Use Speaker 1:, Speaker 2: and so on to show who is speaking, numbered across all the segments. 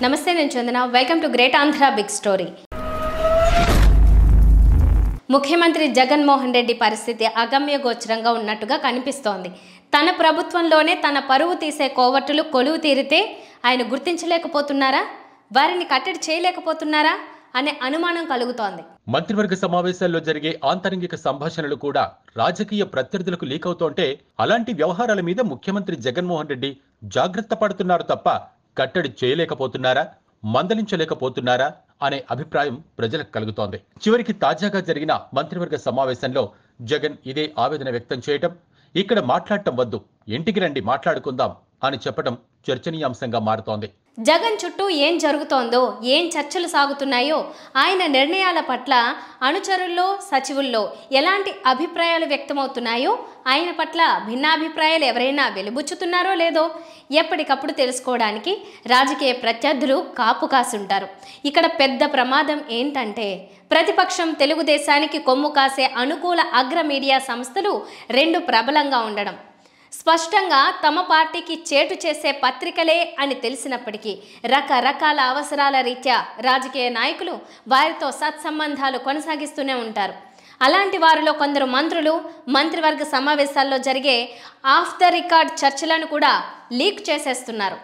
Speaker 1: నమస్తే, నేను Chandana. Welcome to great Andhra big story. ముఖ్యమంత్రి జగన్మోహన్ రెడ్డి పరిస్థితి అగమ్య గోచరంగా ఉన్నట్టుగా కనిపిస్తోంది. తన ప్రభుత్వంలోనే తన పరువు తీసే కోవట్టులు కొలువు తీరితే ఆయన గుర్తించలేకపోతున్నారా, వారిని కట్టడి చేయలేకపోతున్నారా అనే అనుమానం కలుగుతోంది.
Speaker 2: మంత్రివర్గ సమావేశాల్లో జరిగే ఆంతరంగిక సంభాషణలు కూడా రాజకీయ ప్రత్యర్థులకు లీక్ అవుతుంటే అలాంటి వ్యవహారాల మీద ముఖ్యమంత్రి జగన్మోహన్ రెడ్డి జాగ్రత్త పడుతున్నారు తప్ప కట్టడి చేయలేకపోతున్నారా, మందలించలేకపోతున్నారా అనే అభిప్రాయం ప్రజలకు కలుగుతోంది. చివరికి తాజాగా జరిగిన మంత్రివర్గ సమావేశంలో జగన్ ఇదే ఆవేదన వ్యక్తం చేయటం, ఇక్కడ మాట్లాడటం వద్దు, ఇంటికి రండి మాట్లాడుకుందాం అని చెప్పడం చర్చనీయాంశంగా మారుతోంది.
Speaker 1: జగన్ చుట్టూ ఏం జరుగుతోందో, ఏం చర్చలు సాగుతున్నాయో, ఆయన నిర్ణయాల పట్ల అనుచరుల్లో సచివుల్లో ఎలాంటి అభిప్రాయాలు వ్యక్తమవుతున్నాయో, ఆయన పట్ల భిన్నాభిప్రాయాలు ఎవరైనా వెలుబుచ్చుతున్నారో లేదో ఎప్పటికప్పుడు తెలుసుకోవడానికి రాజకీయ ప్రత్యర్థులు కాపు కాసుంటారు. ఇక్కడ పెద్ద ప్రమాదం ఏంటంటే ప్రతిపక్షం తెలుగుదేశానికి కొమ్ము కాసే అనుకూల అగ్ర మీడియా సంస్థలు రెండు ప్రబలంగా ఉండడం, స్పష్టంగా తమ పార్టీకి చేటు చేసే పత్రికలే అని తెలిసినప్పటికీ రకరకాల అవసరాల రీత్యా రాజకీయ నాయకులు వారితో సత్సంబంధాలు కొనసాగిస్తూనే ఉంటారు. అలాంటి వారిలో కొందరు మంత్రులు మంత్రివర్గ సమావేశాల్లో జరిగే ఆఫ్ ద రికార్డ్ చర్చలను కూడా లీక్ చేసేస్తున్నారు.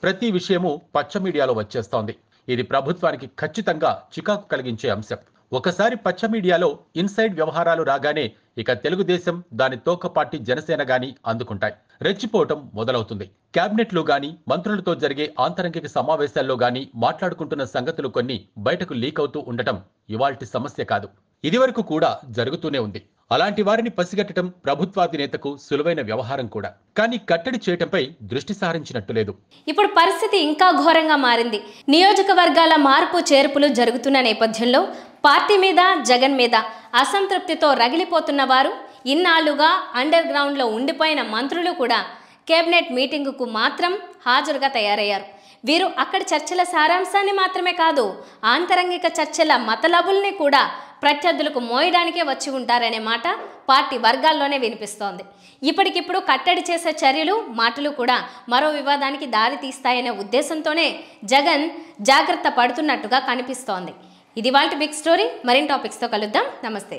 Speaker 2: ప్రతి విషయము పచ్చ మీడియాలో వచ్చేస్తోంది. ఇది ప్రభుత్వానికి ఖచ్చితంగా చికాకు కలిగించే అంశం. ఒకసారి పచ్చ మీడియాలో ఇన్సైడ్ వ్యవహారాలు రాగానే ఇక తెలుగుదేశం, దాని తోక పార్టీ జనసేన గాని అందుకుంటాయి. రెచ్చిపోవటం మొదలవుతుంది. కేబినెట్లో గాని మంత్రులతో జరిగే ఆంతరంగిక సమావేశాల్లో గాని మాట్లాడుకుంటున్న సంగతులు కొన్ని బయటకు లీక్ అవుతూ ఉండటం ఇవాల్టి సమస్య కాదు, ఇదివరకు కూడా జరుగుతూనే ఉంది. అలాంటి వారిని పసిగట్టడం ప్రభుత్వాధినేతకు సులువైన వ్యవహారం కూడా. కానీ కట్టడి చేయటంపై దృష్టి సారించినట్టు లేదు.
Speaker 1: ఇప్పుడు పరిస్థితి ఇంకా ఘోరంగా మారింది. నియోజకవర్గాల మార్పు చేర్పులు జరుగుతున్న నేపథ్యంలో పార్టీ మీద, జగన్ మీద అసంతృప్తితో రగిలిపోతున్న వారు, ఇన్నాళ్లుగా అండర్ గ్రౌండ్లో ఉండిపోయిన మంత్రులు కూడా కేబినెట్ మీటింగుకు మాత్రం హాజరుగా తయారయ్యారు. వీరు అక్కడి చర్చల సారాంశాన్ని మాత్రమే కాదు, ఆంతరంగిక చర్చల మతలబుల్ని కూడా ప్రత్యర్థులకు మోయడానికే వచ్చి ఉంటారనే మాట పార్టీ వర్గాల్లోనే వినిపిస్తోంది. ఇప్పటికిప్పుడు కట్టడి చేసే చర్యలు, మాటలు కూడా మరో వివాదానికి దారి తీస్తాయనే ఉద్దేశంతోనే జగన్ జాగ్రత్త పడుతున్నట్టుగా కనిపిస్తోంది. ఇది వాల్టి బిగ్ స్టోరీ. మరిన్ని టాపిక్స్తో కలుద్దాం. నమస్తే.